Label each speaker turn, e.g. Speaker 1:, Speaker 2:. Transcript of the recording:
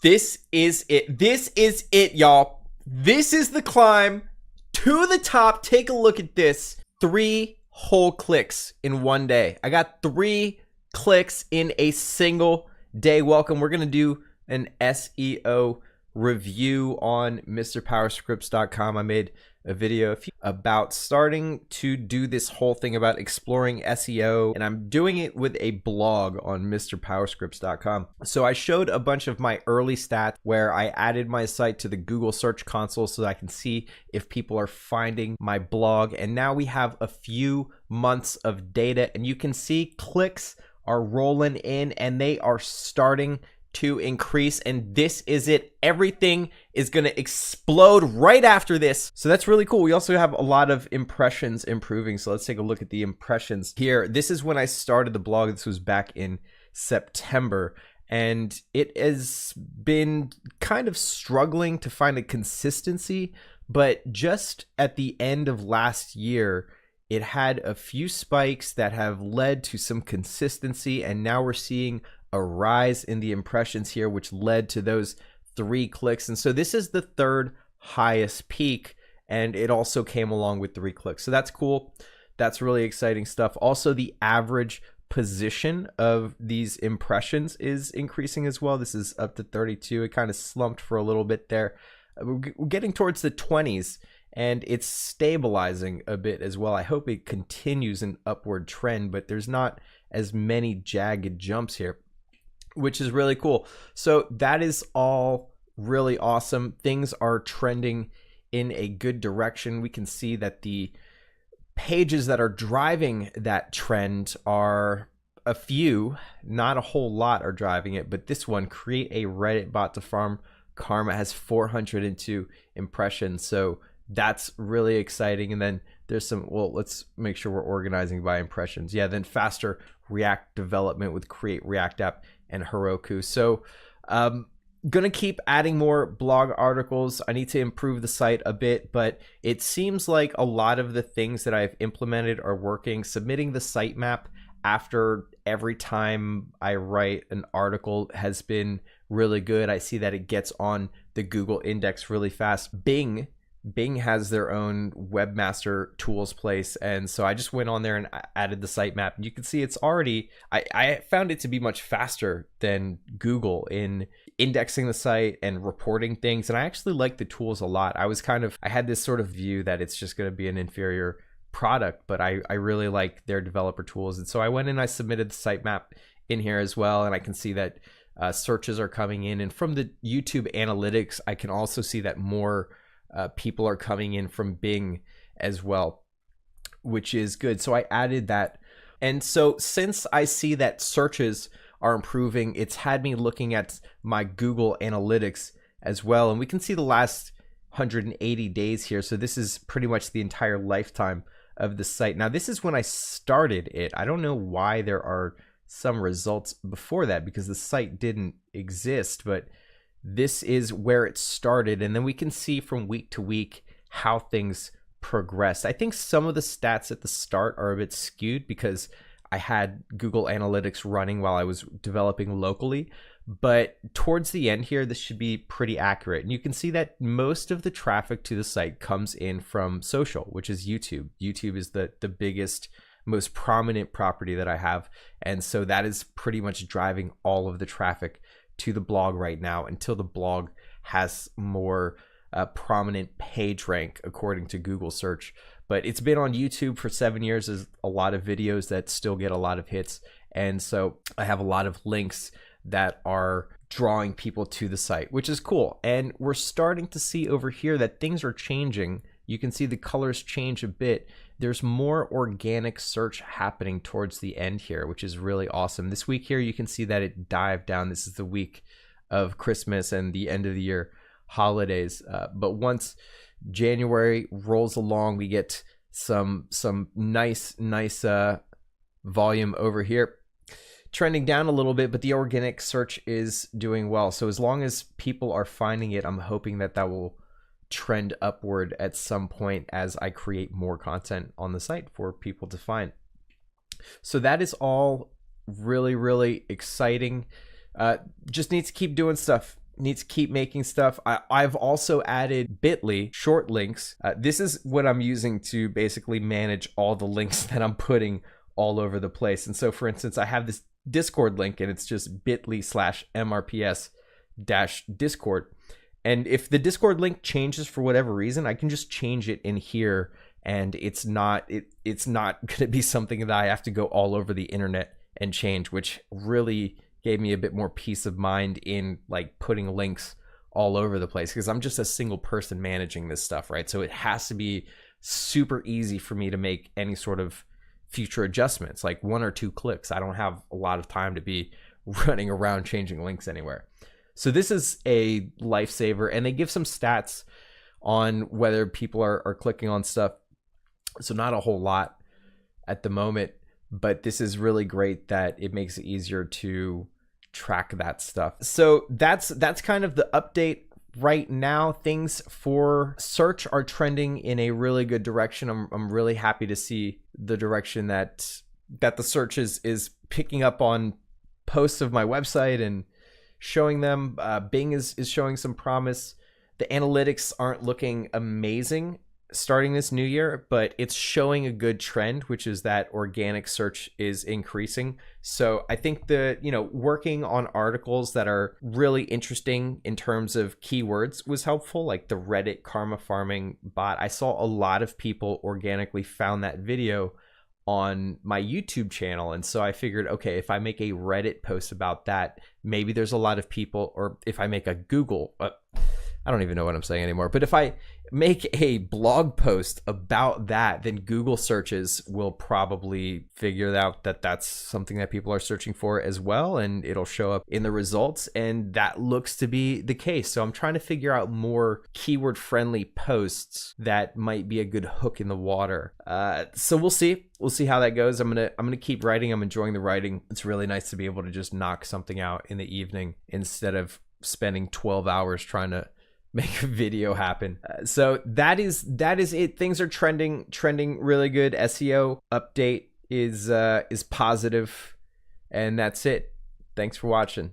Speaker 1: This is it. This is it, y'all. This is the climb to the top. Take a look at this. 3 whole clicks in one day. I got 3 clicks in a single day. Welcome. We're going to do an SEO review on MrPowerscripts.com. I made a video about starting to do this whole thing about exploring SEO, and I'm doing it with a blog on MrPowerscripts.com. So I showed a bunch of my early stats where I added my site to the Google Search Console so that I can see if people are finding my blog. And now we have a few months of data, and you can see clicks are rolling in and they are starting to increase, and this is it. Everything is going to explode right after this. So that's really cool. We also have a lot of impressions improving. So let's take a look at the impressions here. This is when I started the blog. This was back in September, and it has been kind of struggling to find a consistency, but just at the end of last year, it had a few spikes that have led to some consistency, and now we're seeing a rise in the impressions here, which led to those 3 clicks. And so this is the 3rd highest peak, and it also came along with 3 clicks. So that's cool. That's really exciting stuff. Also, the average position of these impressions is increasing as well. This is up to 32. It kind of slumped for a little bit there. We're getting towards the 20s, and it's stabilizing a bit as well. I hope it continues an upward trend, but there's not as many jagged jumps here, which is really cool. So that is all really awesome. Things are trending in a good direction. We can see that the pages that are driving that trend are a few, not a whole lot are driving it, but this one, create a Reddit bot to farm karma, has 402 impressions. So that's really exciting. And then there's some, well, let's make sure we're organizing by impressions. Yeah, then faster React development with Create React App and Heroku. So gonna keep adding more blog articles. I need to improve the site a bit, but it seems like a lot of the things that I've implemented are working. Submitting the sitemap after every time I write an article has been really good. I see that it gets on the Google index really fast. Bing has their own webmaster tools place, and so I just went on there and added the sitemap, and you can see it's already, I found it to be much faster than Google in indexing the site and reporting things, and I actually like the tools a lot. I had this sort of view that it's just going to be an inferior product, but I really like their developer tools, and so I went and I submitted the sitemap in here as well, and I can see that searches are coming in, and from the YouTube analytics, I can also see that more people are coming in from Bing as well, which is good. So I added that. And so since I see that searches are improving, it's had me looking at my Google Analytics as well. And we can see the last 180 days here. So this is pretty much the entire lifetime of the site. Now, this is when I started it. I don't know why there are some results before that, because the site didn't exist, but this is where it started, and then we can see from week to week how things progress. I think some of the stats at the start are a bit skewed because I had Google Analytics running while I was developing locally, but towards the end here, this should be pretty accurate. And you can see that most of the traffic to the site comes in from social, which is YouTube. YouTube is the biggest, most prominent property that I have, and so that is pretty much driving all of the traffic to the blog right now, until the blog has more prominent page rank according to Google search. But it's been on YouTube for 7 years. There's a lot of videos that still get a lot of hits, and so I have a lot of links that are drawing people to the site, which is cool. And we're starting to see over here that things are changing. You can see the colors change a bit. There's more organic search happening towards the end here, which is really awesome. This week here, you can see that it dived down. This is the week of Christmas and the end of the year holidays. But once January rolls along, we get some nice volume over here. Trending down a little bit, but the organic search is doing well. So as long as people are finding it, I'm hoping that will trend upward at some point as I create more content on the site for people to find. So that is all really exciting. Just need to keep doing stuff need to keep making stuff. I've also added Bitly short links. This is what I'm using to basically manage all the links that I'm putting all over the place. And so for instance, I have this Discord link and it's just bit.ly/MRPS-Discord. And if the Discord link changes for whatever reason, I can just change it in here, and it's not going to be something that I have to go all over the internet and change, which really gave me a bit more peace of mind in like putting links all over the place, because I'm just a single person managing this stuff, right? So it has to be super easy for me to make any sort of future adjustments, like 1 or 2 clicks. I don't have a lot of time to be running around changing links anywhere. So this is a lifesaver, and they give some stats on whether people are clicking on stuff. So not a whole lot at the moment, but this is really great that it makes it easier to track that stuff. So that's kind of the update right now. Things for search are trending in a really good direction. I'm really happy to see the direction that the search is picking up on posts of my website and showing them. Bing is showing some promise. The analytics aren't looking amazing starting this new year, but it's showing a good trend, which is that organic search is increasing. So I think working on articles that are really interesting in terms of keywords was helpful, like the Reddit karma farming bot. I saw a lot of people organically found that video on my YouTube channel. And so I figured, okay, if I make a Reddit post about that, maybe there's a lot of people, or if I make a Google, I don't even know what I'm saying anymore. But if I make a blog post about that, then Google searches will probably figure out that that's something that people are searching for as well, and it'll show up in the results. And that looks to be the case. So I'm trying to figure out more keyword friendly posts that might be a good hook in the water. So we'll see. We'll see how that goes. I'm gonna keep writing. I'm enjoying the writing. It's really nice to be able to just knock something out in the evening instead of spending 12 hours trying to make a video happen. So that is it. Things are trending really good. SEO update is positive, and that's it. Thanks for watching.